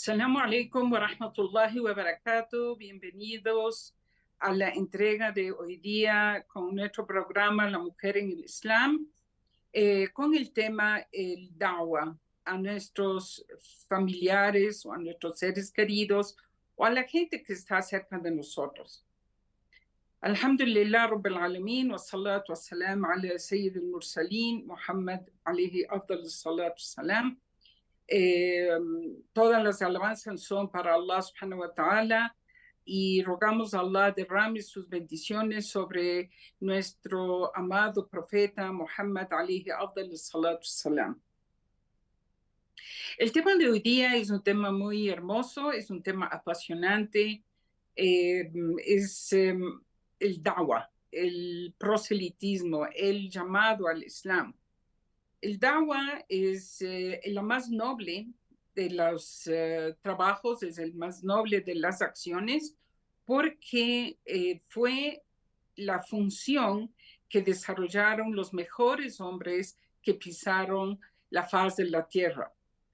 Assalamu alaikum wa rahmatullahi wa barakatuh. Bienvenidos a la entrega de hoy día con nuestro programa La Mujer en el Islam, con el tema el da'wah a nuestros familiares o a nuestros seres queridos o a la gente que está cerca de nosotros. Alhamdulillah Rabbil Alameen wa salatu wa salam ala Sayyid al-Mursaleen Muhammad alayhi afdal salatu wa salam. Todas las alabanzas son para Allah subhanahu wa ta'ala y rogamos a Allah derrame sus bendiciones sobre nuestro amado profeta Muhammad alayhi afdal salatu salam. El tema de hoy día es un tema muy hermoso, es un tema apasionante, es el da'wah, el proselitismo, el llamado al Islam. El da'wah es la más noble de los trabajos, es el más noble de las acciones, porque fue la función que desarrollaron los mejores hombres que pisaron la faz de la tierra,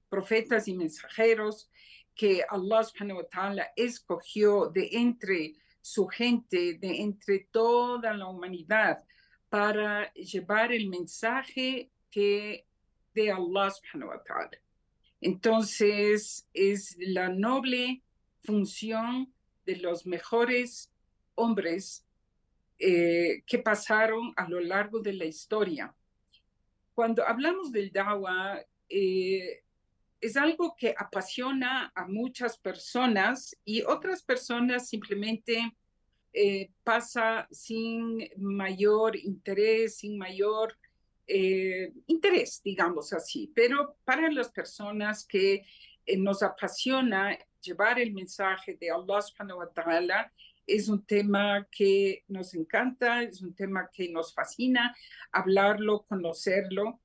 profetas y mensajeros que Allah subhanahu wa ta'ala escogió de entre su gente, de entre toda la humanidad, para llevar el mensaje de Allah subhanahu wa ta'ala. Entonces, es la noble función de los mejores hombres que pasaron a lo largo de la historia. Cuando hablamos del da'wah, es algo que apasiona a muchas personas y otras personas simplemente pasa sin mayor interés, sin mayor interés, digamos así. Pero para las personas que nos apasiona llevar el mensaje de Allah subhanahu wa ta'ala, es un tema que nos encanta, es un tema que nos fascina hablarlo, conocerlo.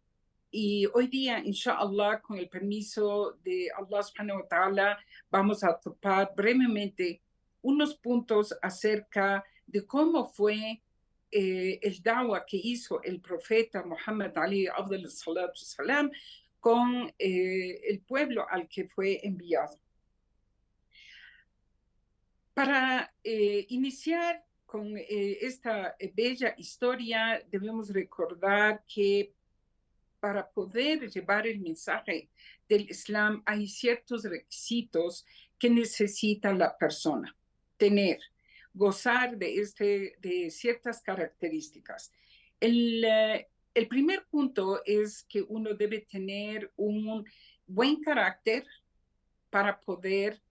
Y hoy día, inshallah, con el permiso de Allah subhanahu wa ta'ala, vamos a topar brevemente unos puntos acerca de cómo fue el da'wah que hizo el profeta Muhammad Ali Abdul Salatu Salam con el pueblo al que fue enviado. Para iniciar con esta bella historia, debemos recordar que para poder llevar el mensaje del Islam hay ciertos requisitos que necesita la persona tener, gozar de ciertas características. El primer punto es que uno debe tener un buen carácter para poder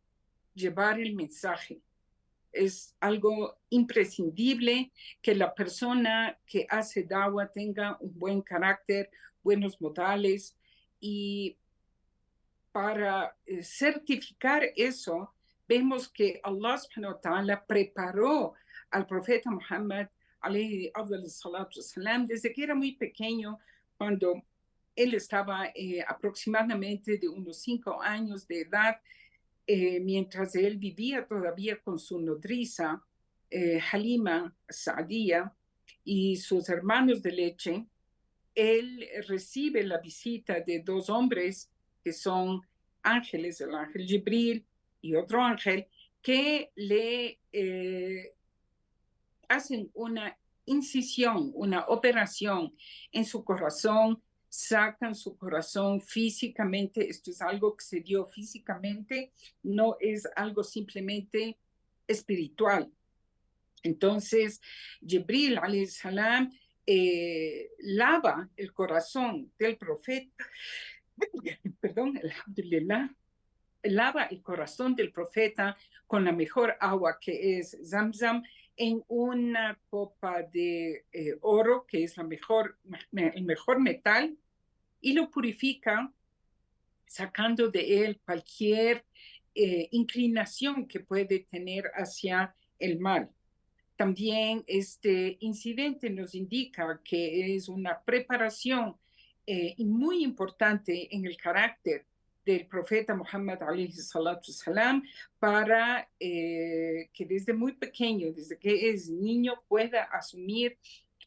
llevar el mensaje. Es algo imprescindible que la persona que hace da'wah tenga un buen carácter, buenos modales, y para certificar eso, vemos que Allah subhanahu wa ta'ala preparó al profeta Muhammad alayhi salatu salam desde que era muy pequeño, cuando él estaba aproximadamente de unos 5 años de edad, mientras él vivía todavía con su nodriza, Halima Sa'diyya, y sus hermanos de leche. Él recibe la visita de 2 hombres que son ángeles, el ángel Jibril y otro ángel, que le hacen una incisión, una operación en su corazón, sacan su corazón físicamente. Esto es algo que se dio físicamente, no es algo simplemente espiritual. Entonces, Jibril alayhi salam lava el corazón del profeta, perdón, alhamdulillah, lava el corazón del profeta con la mejor agua, que es Zamzam, en una copa de oro, que es el mejor metal, y lo purifica, sacando de él cualquier inclinación que puede tener hacia el mal. También este incidente nos indica que es una preparación muy importante en el carácter del profeta Muhammad alayhi salatu salam, para que desde muy pequeño, desde que es niño, pueda asumir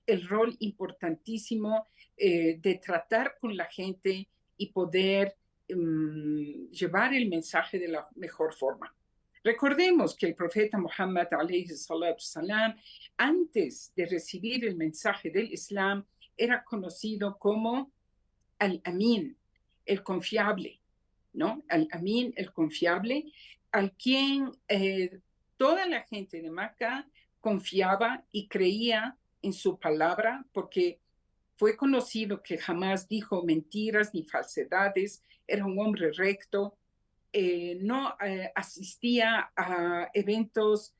el rol importantísimo de tratar con la gente y poder llevar el mensaje de la mejor forma. Recordemos que el profeta Muhammad, alayhi salatu salam, antes de recibir el mensaje del Islam, era conocido como Al-Amin, el confiable, ¿no? Al-Amin, el confiable, al quien toda la gente de Meca confiaba y creía en su palabra, porque fue conocido que jamás dijo mentiras ni falsedades, era un hombre recto, no asistía a eventos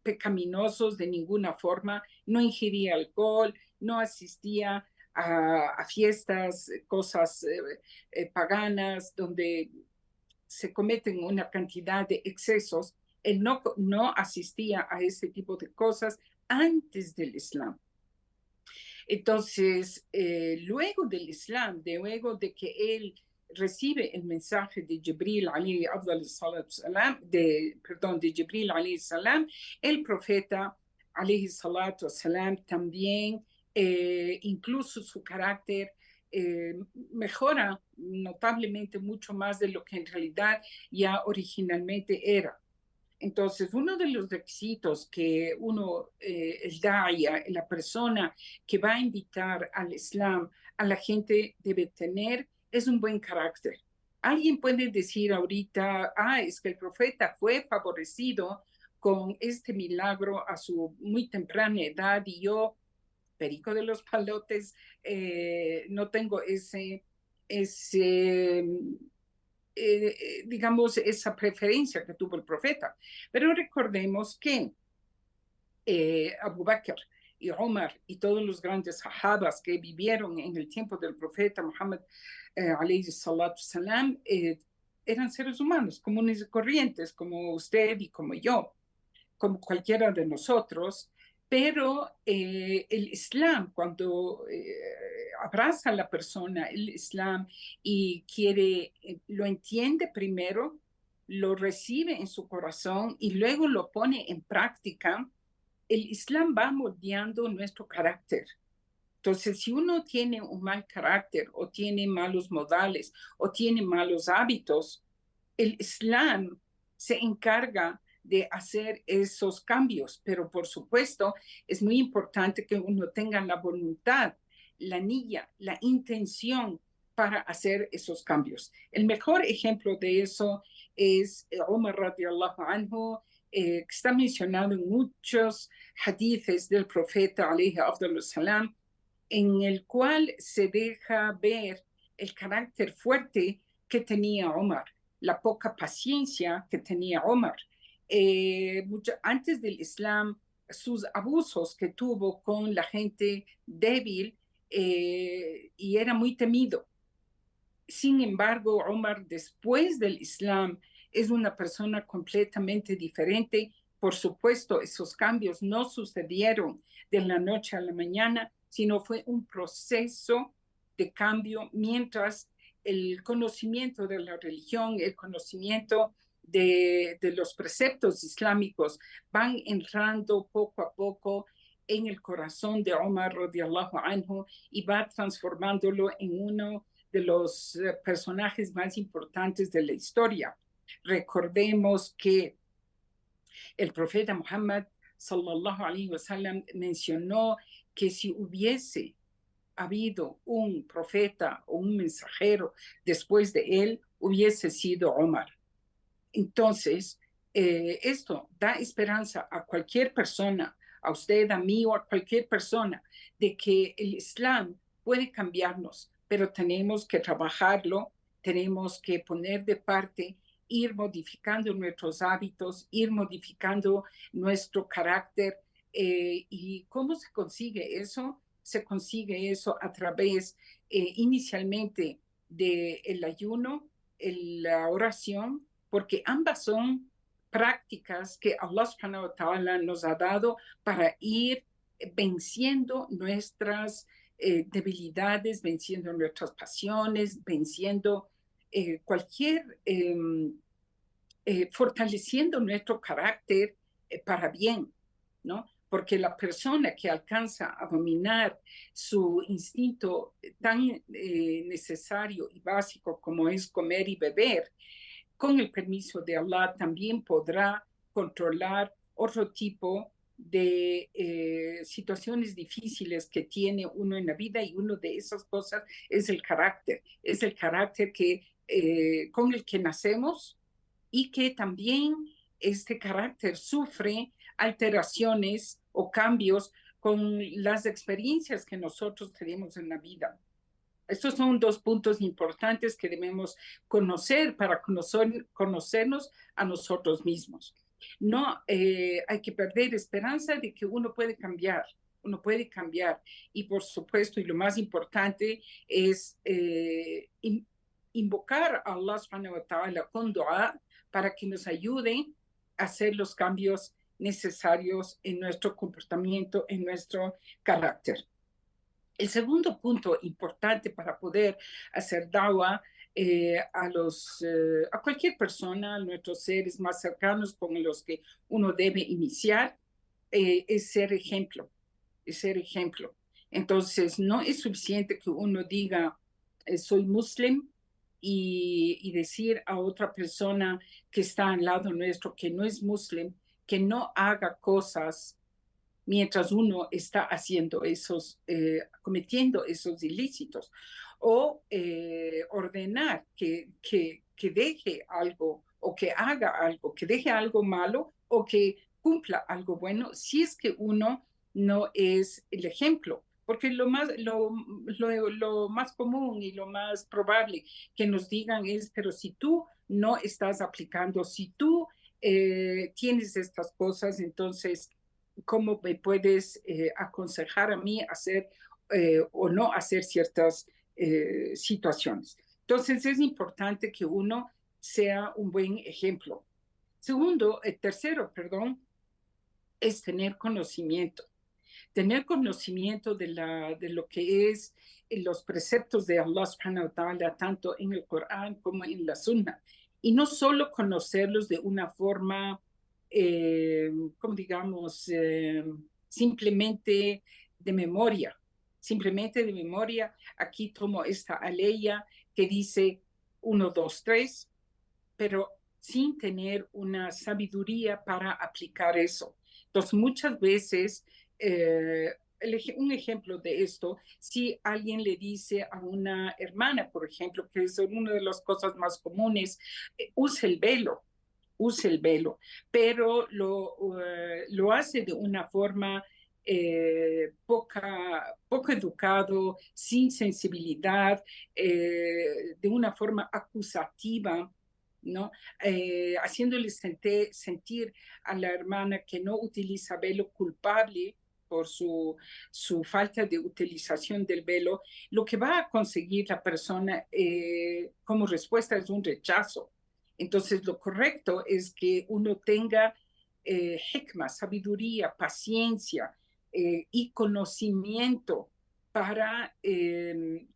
pecaminosos de ninguna forma, no ingería alcohol, no asistía a fiestas, cosas paganas, donde se cometen una cantidad de excesos. Él no asistía a ese tipo de cosas antes del Islam. Entonces, luego del Islam, luego de que él recibe el mensaje de Jibril alayhi salam, de Jibril alayhi salam, el profeta alayhi salatu salam también, incluso su carácter mejora notablemente mucho más de lo que en realidad ya originalmente era. Entonces, uno de los requisitos que el daia, la persona que va a invitar al Islam a la gente debe tener, es un buen carácter. Alguien puede decir ahorita, es que el profeta fue favorecido con este milagro a su muy temprana edad y yo, perico de los palotes, no tengo digamos, esa preferencia que tuvo el profeta. Pero recordemos que Abu Bakr y Omar y todos los grandes sahabas que vivieron en el tiempo del profeta Muhammad alayhi salatu salam, eran seres humanos comunes y corrientes, como usted y como yo, como cualquiera de nosotros, pero el Islam, cuando abraza a la persona el Islam y lo entiende primero, lo recibe en su corazón y luego lo pone en práctica, el Islam va moldeando nuestro carácter. Entonces, si uno tiene un mal carácter o tiene malos modales o tiene malos hábitos, el Islam se encarga de hacer esos cambios, pero por supuesto es muy importante que uno tenga la voluntad, la niyya, la intención para hacer esos cambios. El mejor ejemplo de eso es Umar radiallahu anhu, que está mencionado en muchos hadiths del profeta alayhi afdal salam, en el cual se deja ver el carácter fuerte que tenía Omar, la poca paciencia que tenía Omar. Antes del Islam, sus abusos que tuvo con la gente débil y era muy temido. Sin embargo, Omar, después del Islam, es una persona completamente diferente. Por supuesto, esos cambios no sucedieron de la noche a la mañana, sino fue un proceso de cambio mientras el conocimiento de la religión, el conocimiento de los preceptos islámicos van entrando poco a poco en el corazón de Omar radiallahu anhu y va transformándolo en uno de los personajes más importantes de la historia. Recordemos que el profeta Muhammad sallallahu alaihi wasallam mencionó que si hubiese habido un profeta o un mensajero después de él, hubiese sido Omar. Entonces, esto da esperanza a cualquier persona, a usted, a mí o a cualquier persona, de que el Islam puede cambiarnos, pero tenemos que trabajarlo, tenemos que poner de parte, ir modificando nuestros hábitos, ir modificando nuestro carácter. ¿Y cómo se consigue eso? Se consigue eso a través inicialmente del ayuno, la oración, porque ambas son prácticas que Allah subhanahu wa ta'ala nos ha dado para ir venciendo nuestras debilidades, venciendo nuestras pasiones, venciendo fortaleciendo nuestro carácter para bien, ¿no? porque la persona que alcanza a dominar su instinto tan necesario y básico como es comer y beber, con el permiso de Allah también podrá controlar otro tipo de situaciones difíciles que tiene uno en la vida, y una de esas cosas es el carácter que, con el que nacemos, y que también este carácter sufre alteraciones o cambios con las experiencias que nosotros tenemos en la vida. Estos son dos puntos importantes que debemos conocer para conocernos a nosotros mismos. No hay que perder esperanza de que uno puede cambiar. Y por supuesto, y lo más importante es invocar a Allah subhanahu wa ta'ala con dua para que nos ayude a hacer los cambios necesarios en nuestro comportamiento, en nuestro carácter. El segundo punto importante para poder hacer dawa a cualquier persona, a nuestros seres más cercanos con los que uno debe iniciar, es ser ejemplo, es ser ejemplo. Entonces, no es suficiente que uno diga, soy muslim, y decir a otra persona que está al lado nuestro que no es muslim, que no haga cosas mientras uno está haciendo cometiendo esos ilícitos, o ordenar que deje algo, o que haga algo, que deje algo malo, o que cumpla algo bueno, si es que uno no es el ejemplo. Porque lo más común y lo más probable que nos digan es, pero si tú no estás aplicando, si tú tienes estas cosas, entonces cómo me puedes aconsejar a mí hacer o no hacer ciertas situaciones. Entonces es importante que uno sea un buen ejemplo. Tercero, perdón, es tener conocimiento. Tener conocimiento de lo que es los preceptos de Allah subhanahu wa ta'ala, tanto en el Corán como en la Sunna. Y no solo conocerlos de una forma, como digamos, simplemente de memoria. Simplemente de memoria. Aquí tomo esta aleya que dice 1, 2, 3, pero sin tener una sabiduría para aplicar eso. Entonces, muchas veces, un ejemplo de esto, si alguien le dice a una hermana, por ejemplo, que es una de las cosas más comunes, use el velo, pero lo hace de una forma poco educado, sin sensibilidad, de una forma acusativa, ¿no? Haciéndole sentir a la hermana que no utiliza velo culpable por su falta de utilización del velo. Lo que va a conseguir la persona como respuesta es un rechazo. Entonces, lo correcto es que uno tenga hikmah, sabiduría, paciencia y conocimiento para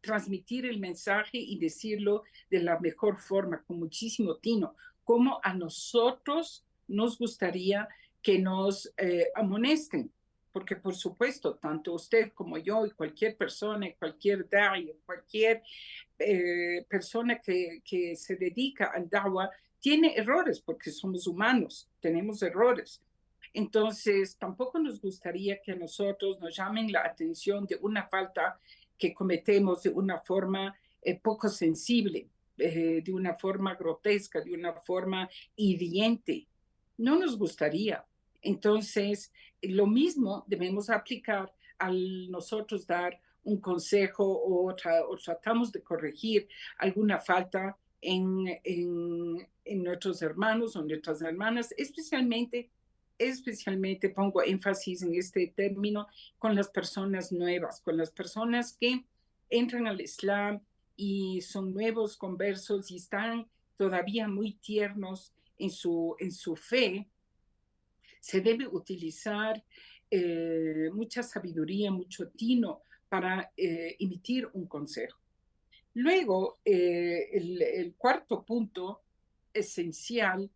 transmitir el mensaje y decirlo de la mejor forma, con muchísimo tino, como a nosotros nos gustaría que nos amonesten. Porque, por supuesto, tanto usted como yo y cualquier persona, cualquier da'i, cualquier persona que se dedica al da'wah, tiene errores, porque somos humanos, tenemos errores. Entonces, tampoco nos gustaría que a nosotros nos llamen la atención de una falta que cometemos de una forma poco sensible, de una forma grotesca, de una forma hiriente. No nos gustaría. Entonces, lo mismo debemos aplicar al nosotros dar un consejo o tratamos de corregir alguna falta en nuestros hermanos o nuestras hermanas, especialmente pongo énfasis en este término con las personas nuevas, con las personas que entran al Islam y son nuevos conversos y están todavía muy tiernos en su fe. Se debe utilizar mucha sabiduría, mucho tino para emitir un consejo. Luego, el cuarto punto esencial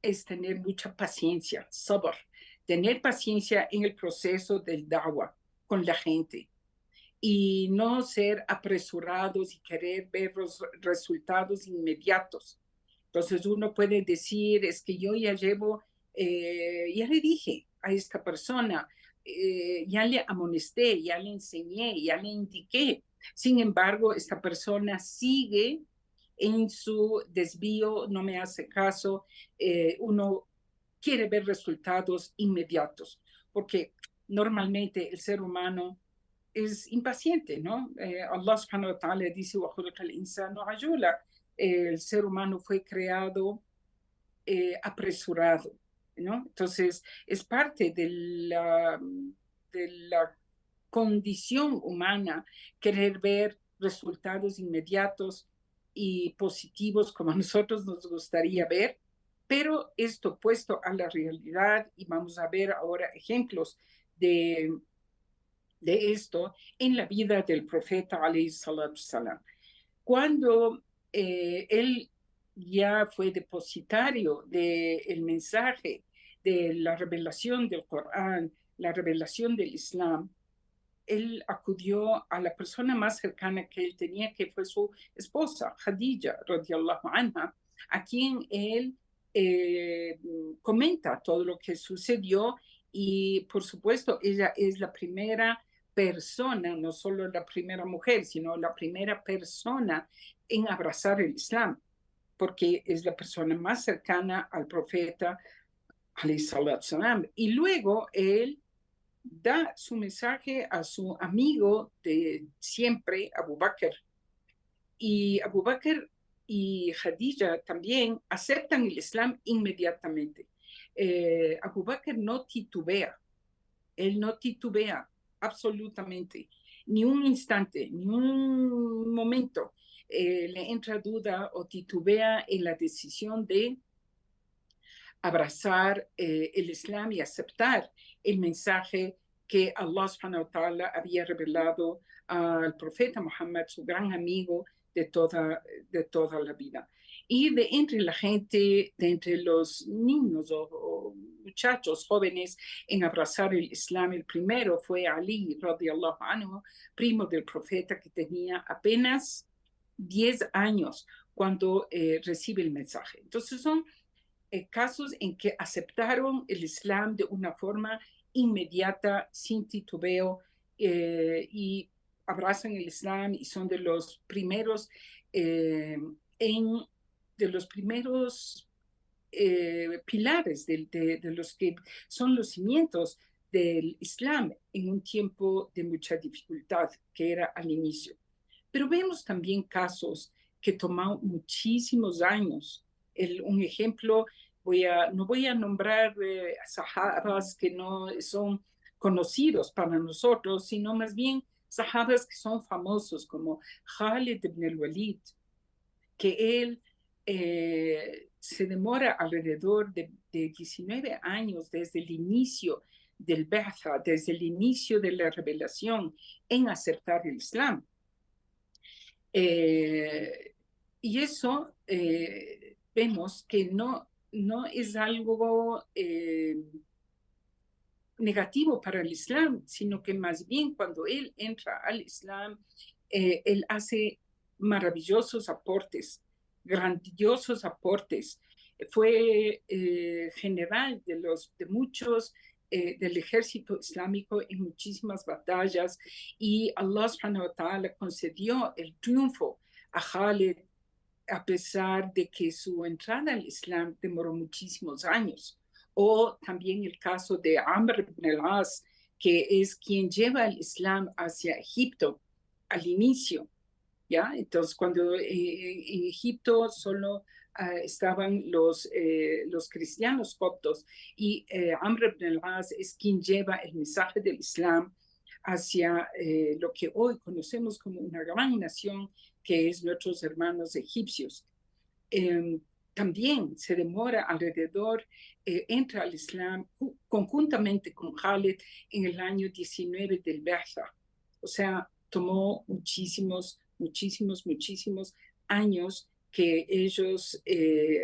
es tener mucha paciencia, sabr, tener paciencia en el proceso del da'wah con la gente y no ser apresurados y querer ver los resultados inmediatos. Entonces uno puede decir, es que yo ya llevo, ya le dije a esta persona, ya le amonesté, ya le enseñé, ya le indiqué. Sin embargo, esta persona sigue en su desvío, no me hace caso, uno quiere ver resultados inmediatos, porque normalmente el ser humano es impaciente, ¿no? Allah subhanahu wa ta'ala dice, el ser humano fue creado apresurado, ¿no? Entonces, es parte de la condición humana querer ver resultados inmediatos y positivos como a nosotros nos gustaría ver, pero esto puesto a la realidad, y vamos a ver ahora ejemplos de esto en la vida del profeta alayhi salatu salam. Cuando él ya fue depositario del mensaje de la revelación del Corán, la revelación del Islam, él acudió a la persona más cercana que él tenía, que fue su esposa, Khadija, radiallahu anha, a quien él comenta todo lo que sucedió y por supuesto ella es la primera persona, no solo la primera mujer, sino la primera persona en abrazar el Islam, porque es la persona más cercana al profeta, alayhi salatu salam. Y luego él da su mensaje a su amigo de siempre, Abu Bakr. Y Abu Bakr y Khadija también aceptan el Islam inmediatamente. Abu Bakr no titubea, él no titubea absolutamente, ni un instante, ni un momento le entra duda o titubea en la decisión de abrazar el Islam y aceptar el mensaje que Allah subhanahu wa ta'ala había revelado al profeta Muhammad, su gran amigo de toda la vida. Y de entre la gente, de entre los niños o muchachos jóvenes en abrazar el Islam, el primero fue Ali, radiallahu anhu, primo del profeta que tenía apenas 10 años cuando recibe el mensaje. Entonces son casos en que aceptaron el Islam de una forma inmediata, sin titubeo, y abrazan el Islam y son de los primeros en de los primeros pilares de los que son los cimientos del Islam en un tiempo de mucha dificultad que era al inicio. Pero vemos también casos que toman muchísimos años. Un ejemplo, no voy a nombrar sahabas que no son conocidos para nosotros, sino más bien sahabas que son famosos, como Khalid ibn al-Walid, que él se demora alrededor de 19 años desde el inicio del Ba'tha, desde el inicio de la revelación, en aceptar el Islam. Y eso vemos que no es algo negativo para el Islam, sino que más bien cuando él entra al Islam, él hace maravillosos aportes, grandiosos aportes. Fue general de muchos del ejército islámico en muchísimas batallas y Allah subhanahu wa ta'ala concedió el triunfo a Khalid a pesar de que su entrada al Islam demoró muchísimos años. O también el caso de Amr ibn al-As, que es quien lleva el Islam hacia Egipto al inicio, ¿ya? Entonces, cuando en Egipto solo estaban los cristianos coptos y Amr ibn al-As es quien lleva el mensaje del Islam hacia lo que hoy conocemos como una gran nación que es nuestros hermanos egipcios. También se demora alrededor, entra al Islam conjuntamente con Khalid en el año 19 del Ba'tha. O sea, tomó muchísimos años que ellos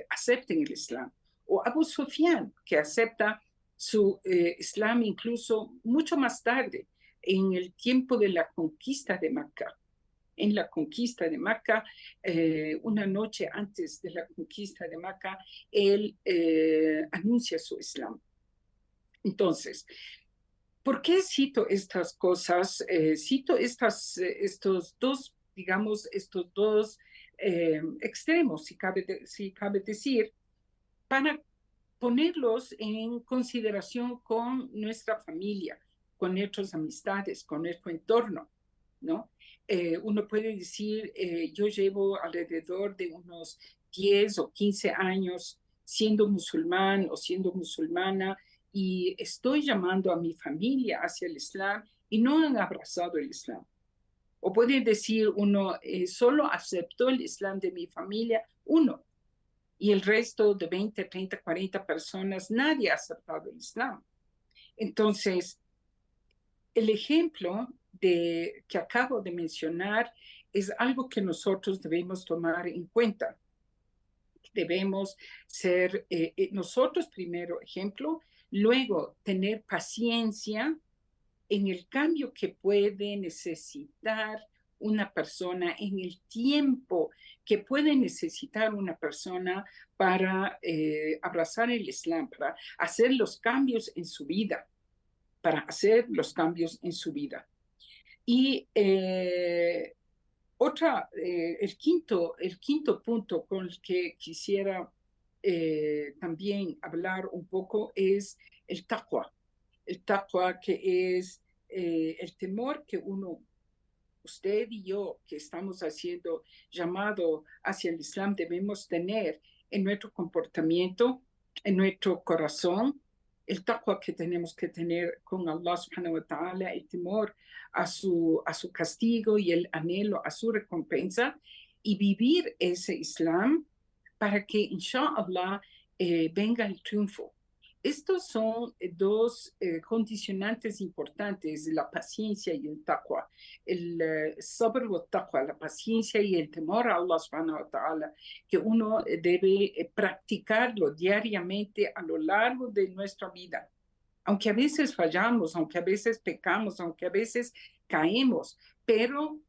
acepten el Islam. O Abu Sufyan, que acepta su Islam incluso mucho más tarde, en el tiempo de la conquista de Meca. En la conquista de Meca, una noche antes de la conquista de Meca, él anuncia su Islam. Entonces, ¿por qué cito estas cosas? Cito estos dos, digamos, estos dos extremos, si cabe decir, para ponerlos en consideración con nuestra familia, con nuestras amistades, con nuestro entorno, ¿no? Uno puede decir, yo llevo alrededor de unos 10 o 15 años siendo musulmán o siendo musulmana y estoy llamando a mi familia hacia el Islam y no han abrazado el Islam. O puede decir uno, solo aceptó el Islam de mi familia, uno, y el resto de 20, 30, 40 personas, nadie ha aceptado el Islam. Entonces, el ejemplo que acabo de mencionar es algo que nosotros debemos tomar en cuenta. Debemos ser nosotros primero ejemplo, luego tener paciencia en el cambio que puede necesitar una persona, en el tiempo que puede necesitar una persona para abrazar el Islam, para hacer los cambios en su vida, para hacer los cambios en su vida. Y el quinto punto con el que quisiera también hablar un poco es el taqwa. El taqwa que es el temor que usted y yo, que estamos haciendo llamado hacia el Islam, debemos tener en nuestro comportamiento, en nuestro corazón, el taqwa que tenemos que tener con Allah subhanahu wa ta'ala, el temor a su castigo y el anhelo a su recompensa, y vivir ese Islam para que, inshallah, venga el triunfo. Estos son dos condicionantes importantes, la paciencia y el taqwa. El sabr wa taqwa, la paciencia y el temor a Allah subhanahu wa ta'ala, que uno debe practicarlo diariamente a lo largo de nuestra vida. Aunque a veces fallamos, aunque a veces pecamos, aunque a veces caemos, pero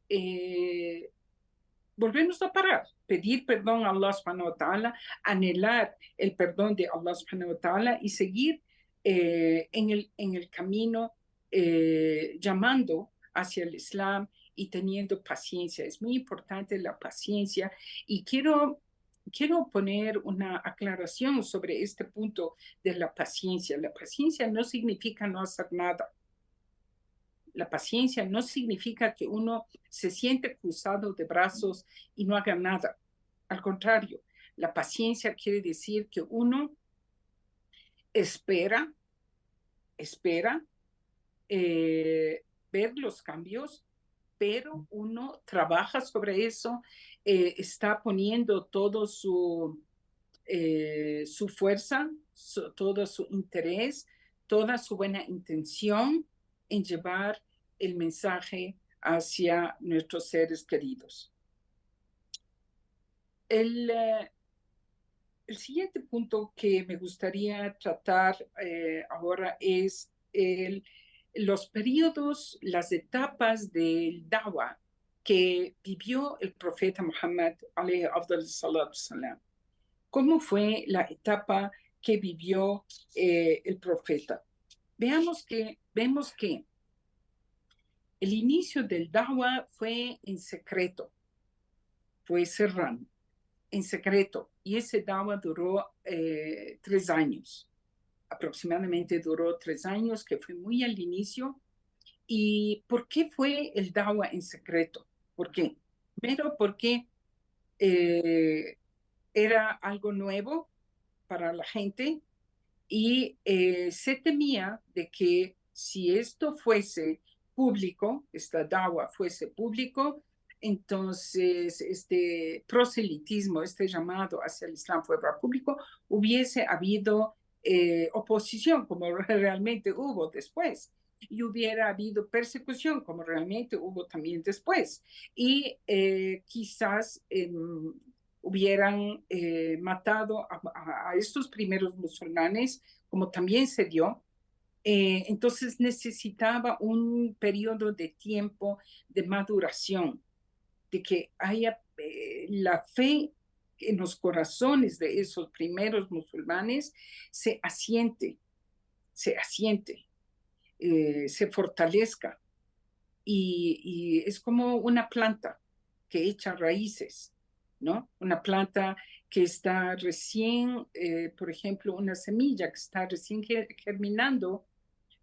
volvernos a parar, pedir perdón a Allah subhanahu wa ta'ala, anhelar el perdón de Allah subhanahu wa ta'ala y seguir en el camino llamando hacia el Islam y teniendo paciencia. Es muy importante la paciencia y quiero poner una aclaración sobre este punto de la paciencia. La paciencia no significa no hacer nada. La paciencia no significa que uno se siente cruzado de brazos y no haga nada. Al contrario, la paciencia quiere decir que uno espera ver los cambios, pero uno trabaja sobre eso, está poniendo todo su fuerza, todo su interés, toda su buena intención en llevar el mensaje hacia nuestros seres queridos. El siguiente punto que me gustaría tratar ahora es los periodos, las etapas del Dawah que vivió el profeta Muhammad, alayhi afdal salatu salam. ¿Cómo fue la etapa que vivió el profeta? Vemos que el inicio del Dawah fue en secreto, fue serrano, en secreto, y ese Dawah duró 3 años, aproximadamente duró 3 años, que fue muy al inicio. ¿Y por qué fue el Dawah en secreto? ¿Por qué? Primero, porque era algo nuevo para la gente y se temía de que si esto fuese público, esta Dawah fuese público, entonces este proselitismo, este llamado hacia el Islam fuera público, hubiese habido oposición como realmente hubo después y hubiera habido persecución como realmente hubo también después y quizás hubieran matado a estos primeros musulmanes, como también se dio, Entonces necesitaba un periodo de tiempo de maduración, de que haya la fe en los corazones de esos primeros musulmanes se asiente, se fortalezca. Y es como una planta que echa raíces, ¿no? Una planta que está recién, por ejemplo, una semilla que está recién germinando,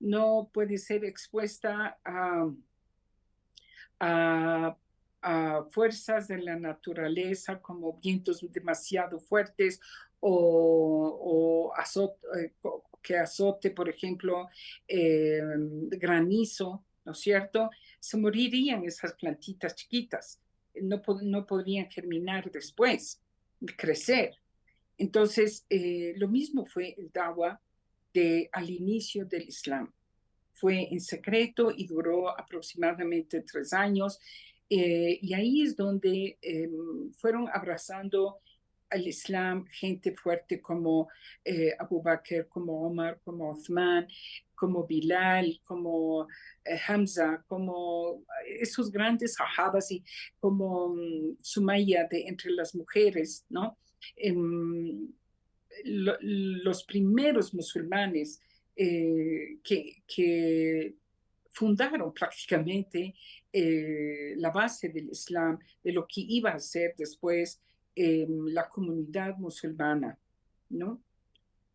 no puede ser expuesta a, a fuerzas de la naturaleza como vientos demasiado fuertes o que azote, por ejemplo, granizo, ¿no es cierto? Se morirían esas plantitas chiquitas, no podrían germinar después, crecer. Entonces, lo mismo fue el dawa al inicio del Islam. Fue en secreto y duró aproximadamente 3 años. Y ahí es donde fueron abrazando al Islam gente fuerte como Abu Bakr, como Omar, como Uthman, como Bilal, como Hamza, como esos grandes sahabas y como Sumaya de entre las mujeres, ¿no? Los primeros musulmanes que fundaron prácticamente la base del Islam, de lo que iba a ser después la comunidad musulmana, ¿no?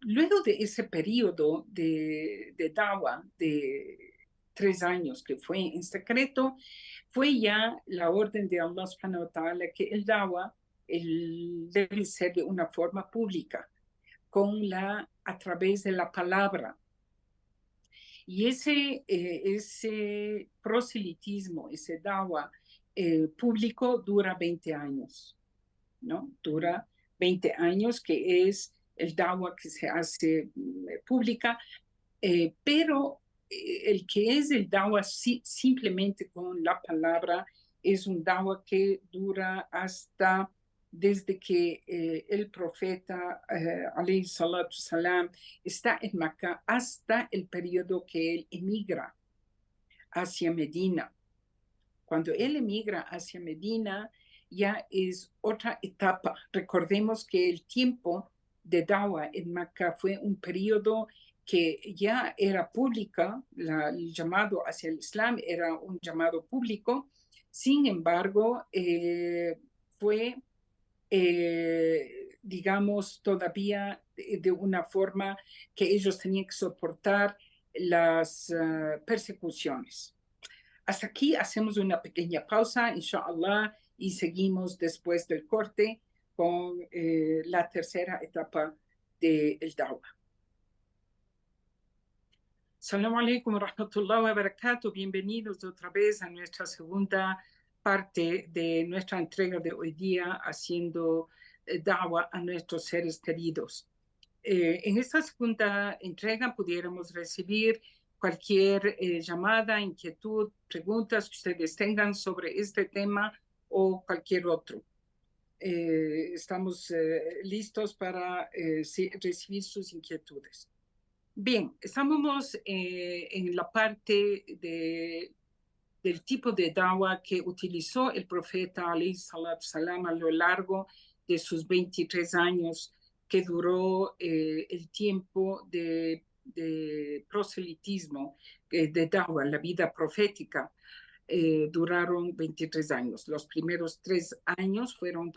Luego de ese periodo de Dawa, de 3 años que fue en secreto, fue ya la orden de Allah subhanahu wa ta'ala que el Dawa debe ser de una forma pública a través de la palabra. Y ese proselitismo, ese dawa público dura 20 años, ¿no? Dura 20 años, que es el dawa que se hace pública, pero el que es el dawa simplemente con la palabra es un dawa que dura hasta desde que el profeta, alayhi salatu salam, está en Makkah hasta el periodo que él emigra hacia Medina. Cuando él emigra hacia Medina, ya es otra etapa. Recordemos que el tiempo de Dawa en Makkah fue un periodo que ya era pública, el llamado hacia el Islam era un llamado público. Sin embargo, fue digamos, todavía de una forma que ellos tenían que soportar las persecuciones. Hasta aquí hacemos una pequeña pausa, inshallah, y seguimos después del corte con la tercera etapa del Dawah. Assalamu alaikum wa rahmatullahi wa barakatuh. Bienvenidos otra vez a nuestra segunda parte de nuestra entrega de hoy día, haciendo Dawah a nuestros seres queridos. En esta segunda entrega pudiéramos recibir cualquier llamada, inquietud, preguntas que ustedes tengan sobre este tema o cualquier otro. Estamos listos para recibir sus inquietudes. Bien, estamos en la parte del tipo de dawa que utilizó el profeta alayhi salatu salam a lo largo de sus 23 años que duró el tiempo de proselitismo, de dawa, la vida profética. Duraron 23 años. Los primeros 3 años fueron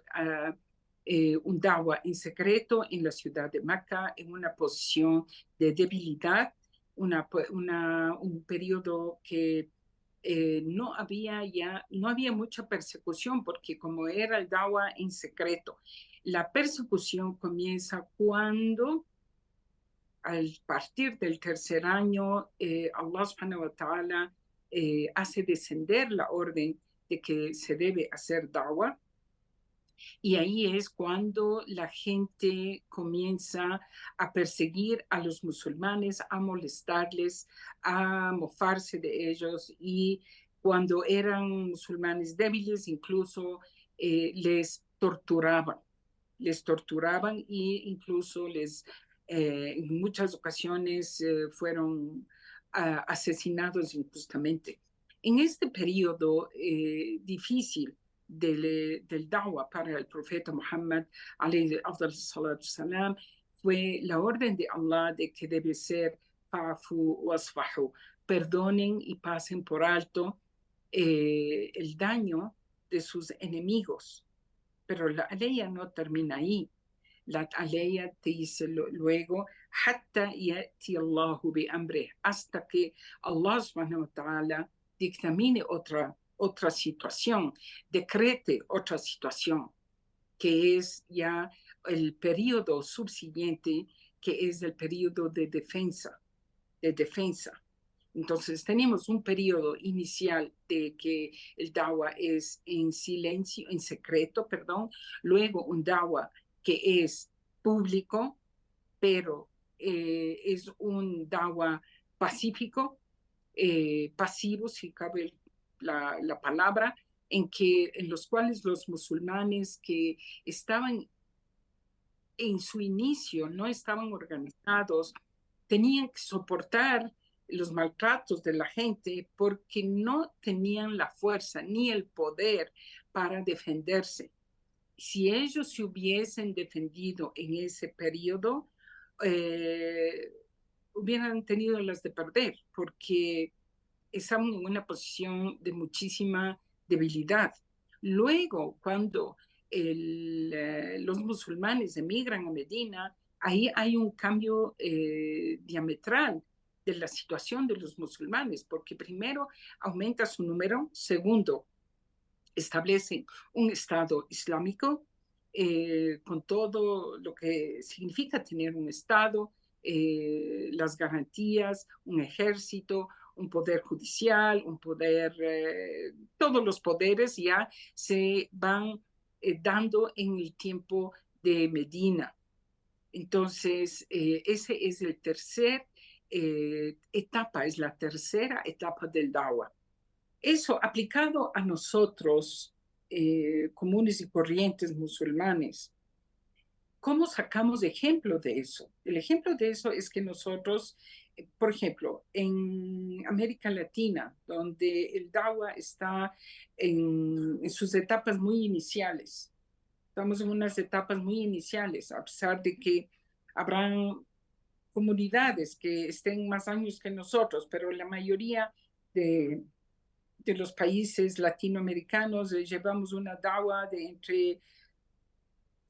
un dawa en secreto en la ciudad de Meca, en una posición de debilidad, un periodo que no había mucha persecución, porque como era el dawa en secreto, la persecución comienza cuando al partir del tercer año, Allah subhanahu wa ta'ala hace descender la orden de que se debe hacer dawa. Y ahí es cuando la gente comienza a perseguir a los musulmanes, a molestarles, a mofarse de ellos. Y cuando eran musulmanes débiles, incluso les torturaban e incluso les En muchas ocasiones fueron asesinados injustamente. En este periodo difícil del Dawah para el profeta Muhammad, alayhi salatu salam, fue la orden de Allah de que debe ser fa'fu wasfahu, perdonen y pasen por alto el daño de sus enemigos. Pero la aleya no termina ahí. La aleya te dice luego, hatta yati Allahu bi amrih, hasta que Allah subhanahu wa ta'ala dictamine otra situación, decrete otra situación, que es ya el periodo subsiguiente, que es el periodo de defensa. Entonces tenemos un periodo inicial de que el dawa es en silencio, en secreto, perdón, luego un dawa que es público, pero es un dawa pacífico, pasivo, si cabe la palabra, en los cuales los musulmanes que estaban en su inicio, no estaban organizados, tenían que soportar los maltratos de la gente porque no tenían la fuerza ni el poder para defenderse. Si ellos se hubiesen defendido en ese periodo, hubieran tenido las de perder, porque estaban en una posición de muchísima debilidad. Luego, cuando los musulmanes emigran a Medina, ahí hay un cambio diametral de la situación de los musulmanes, porque primero aumenta su número, segundo, establecen un Estado islámico con todo lo que significa tener un Estado, las garantías, un ejército, un poder judicial, un poder, todos los poderes ya se van dando en el tiempo de Medina. Entonces, ese es el tercer etapa, es la tercera etapa del Dawa. Eso aplicado a nosotros, comunes y corrientes musulmanes, ¿cómo sacamos ejemplo de eso? El ejemplo de eso es que nosotros, por ejemplo, en América Latina, donde el Dawa está en sus etapas muy iniciales, estamos en unas etapas muy iniciales, a pesar de que habrán comunidades que estén más años que nosotros, pero la mayoría de los países latinoamericanos llevamos una dawa de entre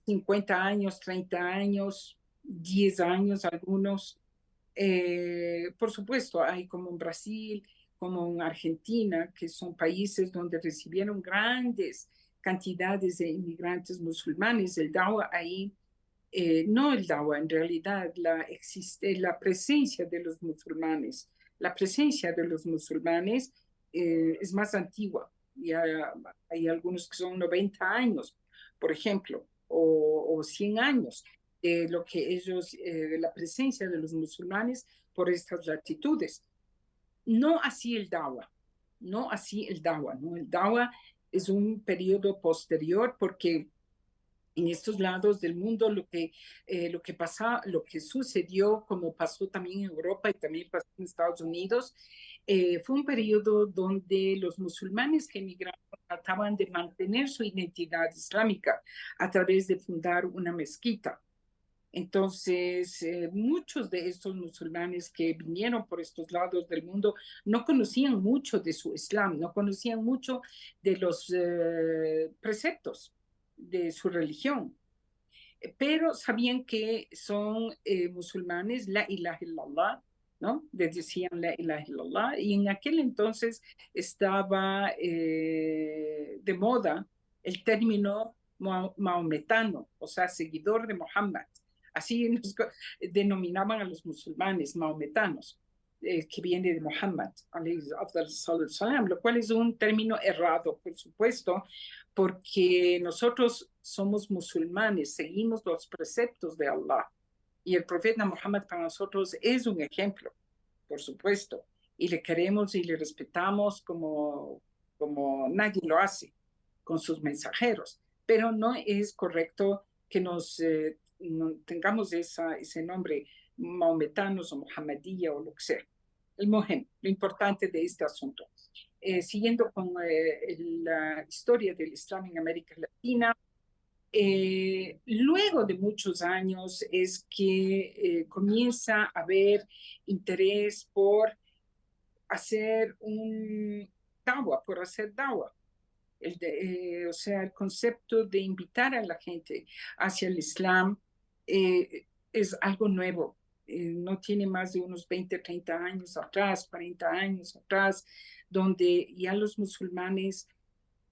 50 años, 30 años, 10 años algunos. Por supuesto, hay como en Brasil, como en Argentina, que son países donde recibieron grandes cantidades de inmigrantes musulmanes. El dawa ahí, no el dawa, en realidad la presencia de los musulmanes. La presencia de los musulmanes es más antigua. Ya hay algunos que son 90 años, por ejemplo, o 100 años, lo que ellos, la presencia de los musulmanes por estas latitudes. No así el Dawa, no así el Dawa, ¿no? El Dawa es un periodo posterior porque en estos lados del mundo lo que pasa, lo que sucedió, como pasó también en Europa y también pasó en Estados Unidos, fue un periodo donde los musulmanes que emigraron trataban de mantener su identidad islámica a través de fundar una mezquita. Entonces, muchos de estos musulmanes que vinieron por estos lados del mundo no conocían mucho de su Islam, no conocían mucho de los preceptos de su religión, pero sabían que son musulmanes, la ilaha illallah, ¿no? Les decían la ilaha illallah, y en aquel entonces estaba de moda el término maometano, o sea, seguidor de Mohammed. Así nos denominaban a los musulmanes maometanos, que viene de Muhammad, lo cual es un término errado, por supuesto, porque nosotros somos musulmanes, seguimos los preceptos de Allah. Y el profeta Muhammad para nosotros es un ejemplo, por supuesto, y le queremos y le respetamos como nadie lo hace con sus mensajeros. Pero no es correcto que nos tengamos ese nombre, maometanos o mohamedía o lo que sea. El mohem, lo importante de este asunto. Siguiendo con la historia del Islam en América Latina, luego de muchos años es que comienza a haber interés por hacer un dawa, por hacer dawa. O sea, el concepto de invitar a la gente hacia el Islam es algo nuevo. No tiene más de unos 20, 30 años atrás, 40 años atrás, donde ya los musulmanes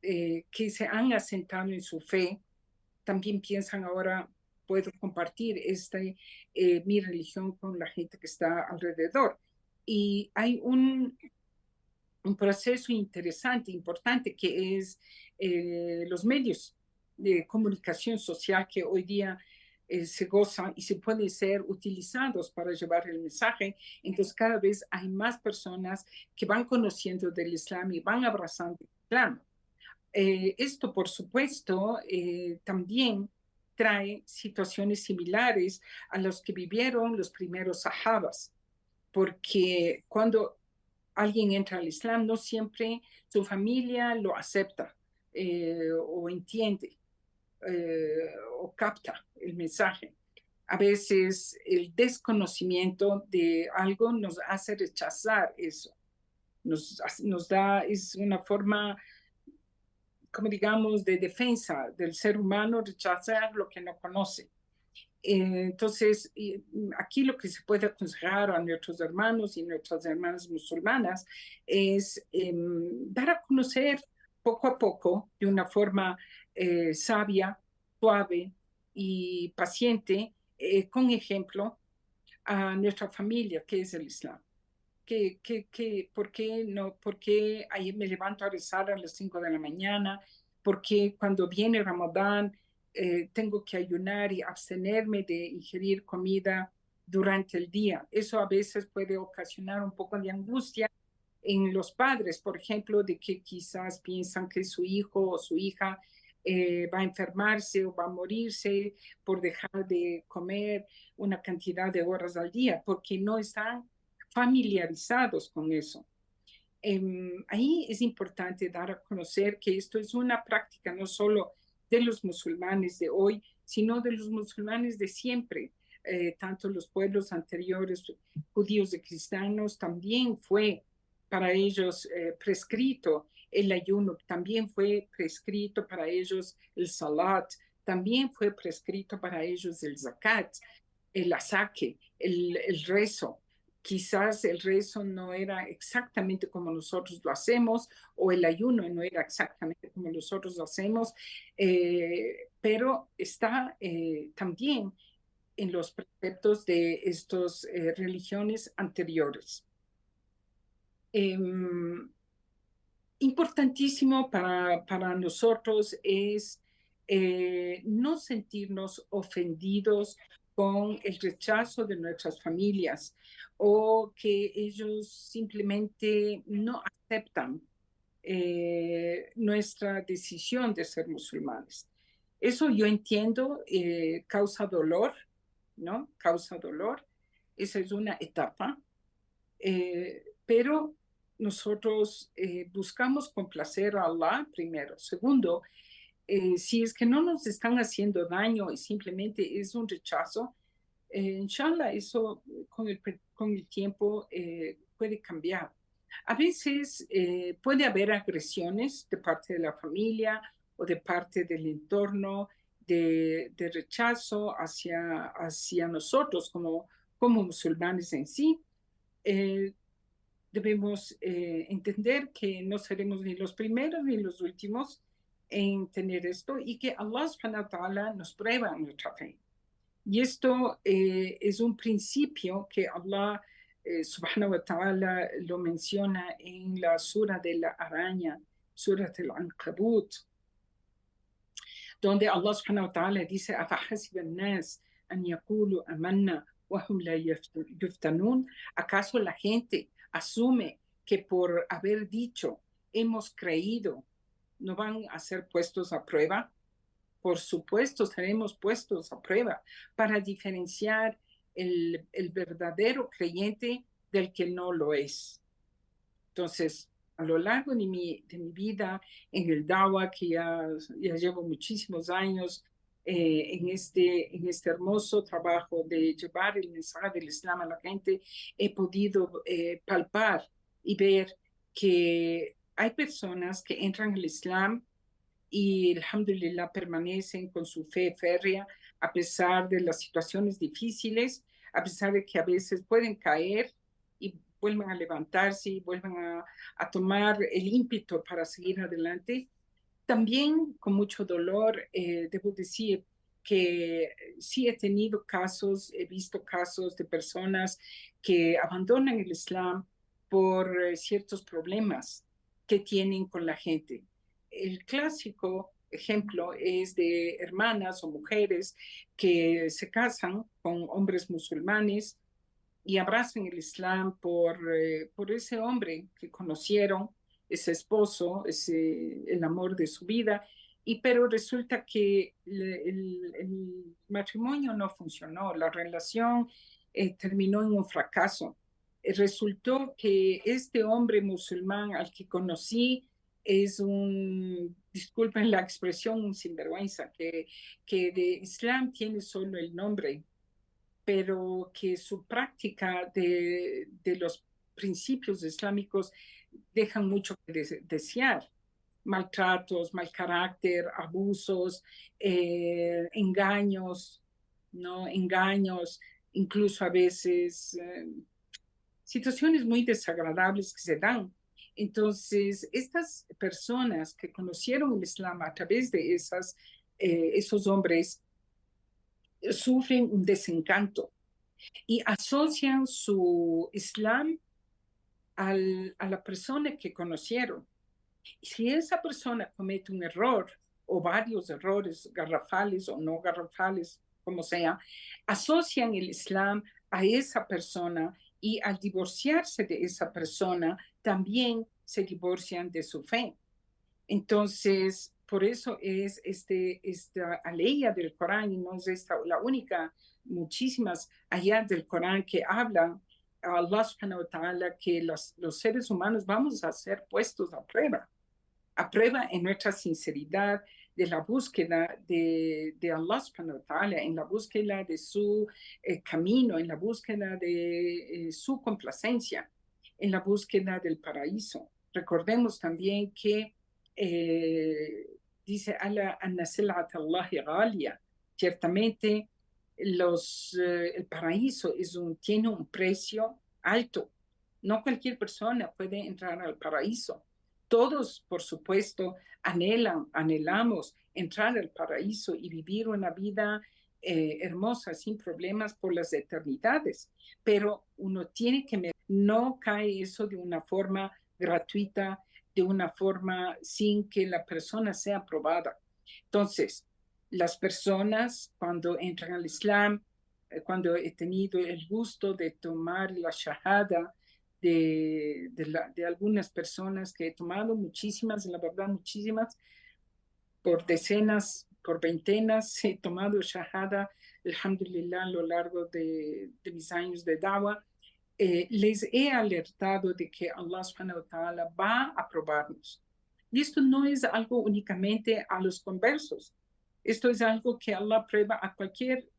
que se han asentado en su fe también piensan ahora, puedo compartir mi religión con la gente que está alrededor. Y hay un proceso interesante, importante, que es los medios de comunicación social que hoy día se gozan y se pueden ser utilizados para llevar el mensaje. Entonces cada vez hay más personas que van conociendo del Islam y van abrazando el Islam. Esto, por supuesto, también trae situaciones similares a las que vivieron los primeros sahabas, porque cuando alguien entra al Islam, no siempre su familia lo acepta o entiende o capta el mensaje. A veces el desconocimiento de algo nos hace rechazar eso. Nos da, es una forma, como digamos, de defensa del ser humano, rechazar lo que no conoce. Entonces, aquí lo que se puede aconsejar a nuestros hermanos y nuestras hermanas musulmanas es dar a conocer poco a poco, de una forma sabia, suave y paciente, con ejemplo, a nuestra familia, que es el Islam. ¿Por qué no? ¿Por qué ahí me levanto a rezar a las 5 de la mañana? ¿Por qué cuando viene Ramadán tengo que ayunar y abstenerme de ingerir comida durante el día? Eso a veces puede ocasionar un poco de angustia en los padres, por ejemplo, de que quizás piensan que su hijo o su hija va a enfermarse o va a morirse por dejar de comer una cantidad de horas al día, porque no están familiarizados con eso. Ahí es importante dar a conocer que esto es una práctica no solo de los musulmanes de hoy, sino de los musulmanes de siempre. Tanto los pueblos anteriores, judíos y cristianos, también fue para ellos prescrito el ayuno, también fue prescrito para ellos el salat, también fue prescrito para ellos el zakat, el asaque, el rezo. Quizás el rezo no era exactamente como nosotros lo hacemos, o el ayuno no era exactamente como nosotros lo hacemos, pero está también en los preceptos de estas religiones anteriores. Importantísimo para nosotros es no sentirnos ofendidos con el rechazo de nuestras familias o que ellos simplemente no aceptan nuestra decisión de ser musulmanes. Eso yo entiendo, causa dolor, ¿no? Causa dolor. Esa es una etapa, pero nosotros buscamos complacer a Allah primero. Segundo, si es que no nos están haciendo daño y simplemente es un rechazo, inshallah, eso con el tiempo puede cambiar. A veces puede haber agresiones de parte de la familia o de parte del entorno de rechazo hacia nosotros como musulmanes en sí. Eh, Debemos entender que no seremos ni los primeros ni los últimos en tener esto y que Allah subhanahu wa ta'ala nos prueba nuestra fe. Y esto es un principio que Allah subhanahu wa ta'ala lo menciona en la sura de la araña, sura del Ankabut, donde Allah subhanahu wa ta'ala dice, أَفَحَسِبَ النَّاسِ أَنْ يَقُولُوا أَمَنَّا وَهُمْ لَا يُفْتَنُونَ. ¿Acaso la gente asume que por haber dicho hemos creído no van a ser puestos a prueba? por supuesto, estaremos puestos a prueba para diferenciar el verdadero creyente del que no lo es. Entonces, a lo largo de mi vida en el Dawa, que ya llevo muchísimos años en este hermoso trabajo de llevar el mensaje del Islam a la gente, he podido palpar y ver que hay personas que entran al Islam y, alhamdulillah, permanecen con su fe férrea a pesar de las situaciones difíciles, a pesar de que a veces pueden caer y vuelven a levantarse y vuelven a tomar el ímpetu para seguir adelante. También con mucho dolor, debo decir que sí he tenido casos, he visto casos de personas que abandonan el Islam por ciertos problemas que tienen con la gente. El clásico ejemplo es de hermanas o mujeres que se casan con hombres musulmanes y abrazan el Islam por ese hombre que conocieron, ese esposo, el amor de su vida, pero resulta que el matrimonio no funcionó, la relación terminó en un fracaso. Resultó que este hombre musulmán al que conocí es disculpen la expresión, un sinvergüenza, que de Islam tiene solo el nombre, pero que su práctica de los principios islámicos dejan mucho que desear. Maltratos, mal carácter, abusos, engaños, ¿no? Engaños, incluso a veces situaciones muy desagradables que se dan. Entonces, estas personas que conocieron el Islam a través de esos hombres sufren un desencanto y asocian su Islam a la persona que conocieron. Y si esa persona comete un error o varios errores garrafales o no garrafales, como sea, asocian el Islam a esa persona y al divorciarse de esa persona también se divorcian de su fe. Entonces, por eso es esta aleya del Corán, y no es la única, muchísimas ayat del Corán que hablan a Allah subhanahu wa ta'ala que los seres humanos vamos a ser puestos a prueba en nuestra sinceridad de la búsqueda de Allah subhanahu wa ta'ala, en la búsqueda de su camino, en la búsqueda de su complacencia, en la búsqueda del paraíso. Recordemos también que dice Allah, ciertamente el paraíso tiene un precio alto. No cualquier persona puede entrar al paraíso. Todos, por supuesto, anhelamos entrar al paraíso y vivir una vida hermosa, sin problemas por las eternidades. Pero uno tiene que no cae eso de una forma gratuita, de una forma sin que la persona sea aprobada. Entonces, las personas cuando entran al Islam, cuando he tenido el gusto de tomar la shahada de algunas personas que he tomado, muchísimas, la verdad, muchísimas, por decenas, por veintenas, he tomado shahada, alhamdulillah, a lo largo de mis años de dawa. Les he alertado de que Allah subhanahu wa ta'ala va a probarnos. Y esto no es algo únicamente a los conversos. Esto es algo que Allah prueba a cualquier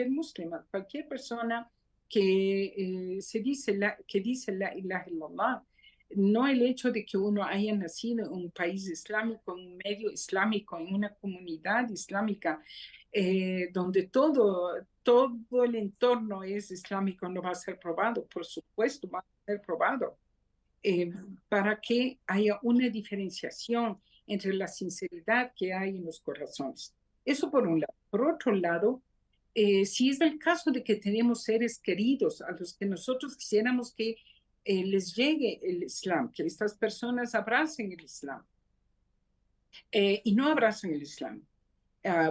musulmán, a cualquier persona que dice la ilaha illallah. No el hecho de que uno haya nacido en un país islámico, en un medio islámico, en una comunidad islámica, donde todo el entorno es islámico, no va a ser probado. Por supuesto, va a ser probado. Para que haya una diferenciación entre la sinceridad que hay en los corazones. Eso por un lado. Por otro lado, si es el caso de que tenemos seres queridos a los que nosotros quisiéramos que les llegue el Islam, que estas personas abracen el Islam y no abrazan el Islam.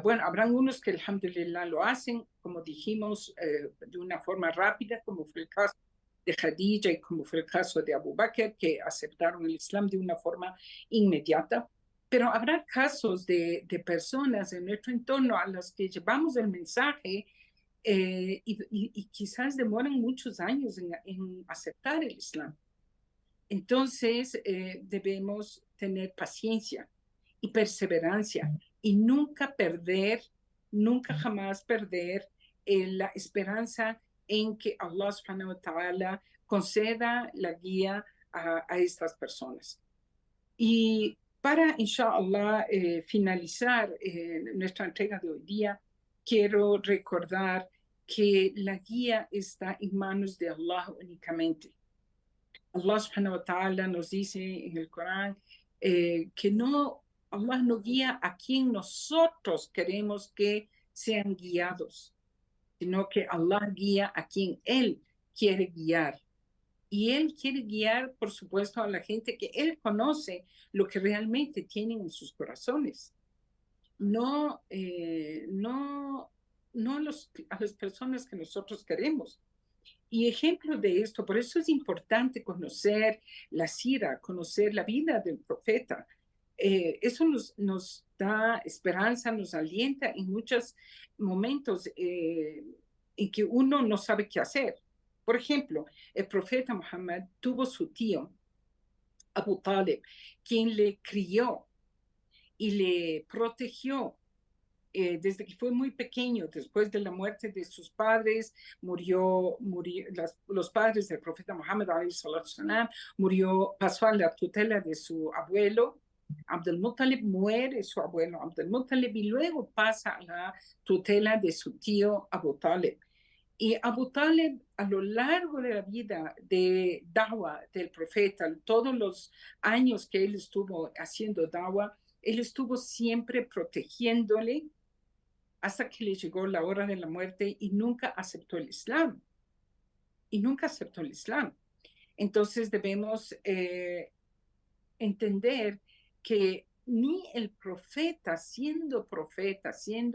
Bueno, habrán unos que, alhamdulillah, lo hacen, como dijimos, de una forma rápida, como fue el caso de Khadija y como fue el caso de Abu Bakr, que aceptaron el Islam de una forma inmediata. Pero habrá casos de personas en nuestro entorno a las que llevamos el mensaje y quizás demoran muchos años en aceptar el Islam. Entonces, debemos tener paciencia y perseverancia y nunca jamás perder la esperanza en que Allah subhanahu wa ta'ala conceda la guía a estas personas. Y para, inshallah, finalizar nuestra entrega de hoy día, quiero recordar que la guía está en manos de Allah únicamente. Allah subhanahu wa ta'ala nos dice en el Corán que Allah no guía a quien nosotros queremos que sean guiados, sino que Allah guía a quien Él quiere guiar. Y Él quiere guiar, por supuesto, a la gente que Él conoce lo que realmente tienen en sus corazones. No, no a las personas que nosotros queremos. Y ejemplo de esto, por eso es importante conocer la sira, conocer la vida del profeta. Eso nos da esperanza, nos alienta en muchos momentos en que uno no sabe qué hacer. Por ejemplo, el profeta Muhammad tuvo su tío, Abu Talib, quien le crió y le protegió desde que fue muy pequeño. Después de la muerte de sus padres, los padres del profeta Muhammad, pasó a la tutela de su abuelo. Abdul Muttalib, muere su abuelo Abdul Muttalib y luego pasa a la tutela de su tío Abu Talib. Y Abu Talib, a lo largo de la vida de Dawa del profeta, todos los años que él estuvo haciendo Dawa, él estuvo siempre protegiéndole hasta que le llegó la hora de la muerte y nunca aceptó el Islam. Y nunca aceptó el Islam. Entonces debemos entender que ni el profeta, siendo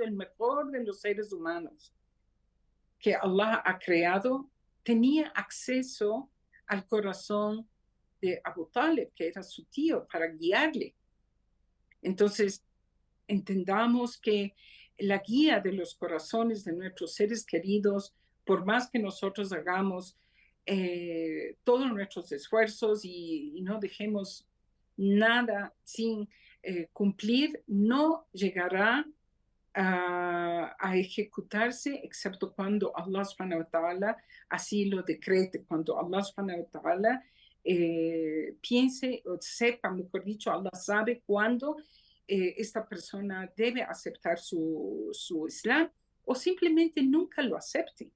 el mejor de los seres humanos que Allah ha creado, tenía acceso al corazón de Abu Talib, que era su tío, para guiarle. Entonces, entendamos que la guía de los corazones de nuestros seres queridos, por más que nosotros hagamos todos nuestros esfuerzos y no dejemos nada sin cumplir, no llegará a ejecutarse excepto cuando Allah subhanahu wa ta'ala así lo decrete, cuando Allah subhanahu wa ta'ala piense o sepa, mejor dicho, Allah sabe cuándo esta persona debe aceptar su Islam o simplemente nunca lo acepte.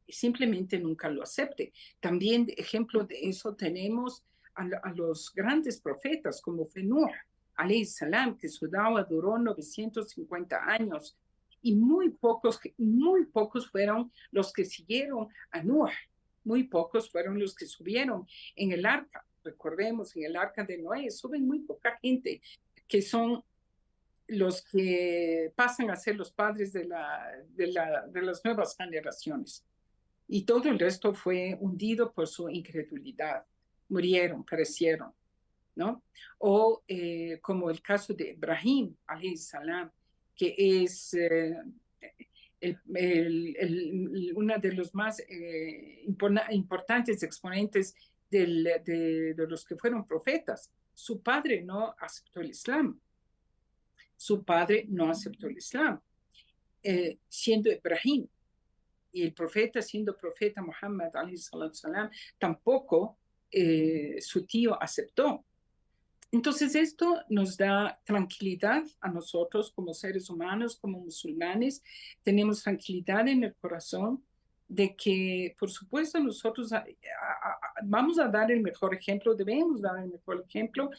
Simplemente nunca lo acepte. También ejemplo de eso tenemos a los grandes profetas como fue Nuh, alayhi salam, que su dawa duró 950 años y muy pocos fueron los que siguieron a Nuh, muy pocos fueron los que subieron en el arca. Recordemos, en el arca de Noé suben muy poca gente, que son los que pasan a ser los padres de las nuevas generaciones. Y todo el resto fue hundido por su incredulidad. Murieron, perecieron, ¿no? O como el caso de Ibrahim, alayhi salam, que es uno de los más importantes exponentes de los que fueron profetas. Su padre no aceptó el Islam. Su padre no aceptó el Islam, siendo Ibrahim. Y el profeta, siendo profeta Muhammad, salam, tampoco su tío aceptó. Entonces esto nos da tranquilidad a nosotros como seres humanos, como musulmanes. Tenemos tranquilidad en el corazón de que, por supuesto, nosotros vamos a dar el mejor ejemplo, debemos dar el mejor ejemplo,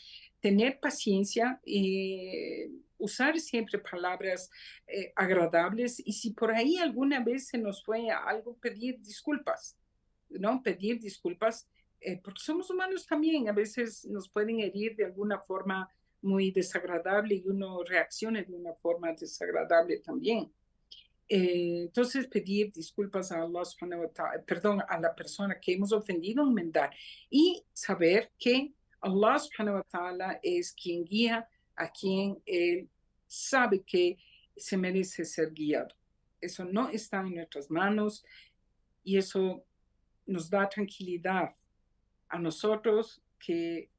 tener paciencia y usar siempre palabras agradables, y si por ahí alguna vez se nos fue algo, pedir disculpas, ¿no? Pedir disculpas, porque somos humanos también, a veces nos pueden herir de alguna forma muy desagradable y uno reacciona de una forma desagradable también. Entonces pedir disculpas a Allah subhanahu wa ta'ala, perdón, a la persona que hemos ofendido, enmendar y saber que Allah subhanahu wa ta'ala es quien guía a quien él sabe que se merece ser guiado. Eso no está en nuestras manos y eso nos da tranquilidad a nosotros que,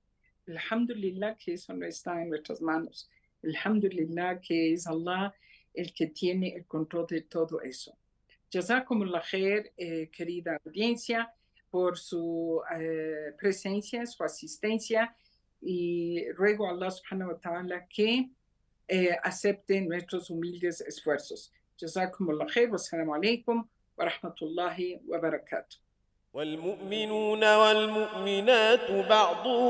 alhamdulillah, que eso no está en nuestras manos. Alhamdulillah, que es Allah el que tiene el control de todo eso. Jazakumullah khair, querida audiencia, por su presencia, su asistencia, y ruego a Allah subhanahu wa ta'ala que acepte nuestros humildes esfuerzos. Jazakumullah khair, wassalamu alaikum wa rahmatullahi wa barakatuh. والمؤمنون والمؤمنات بعضهم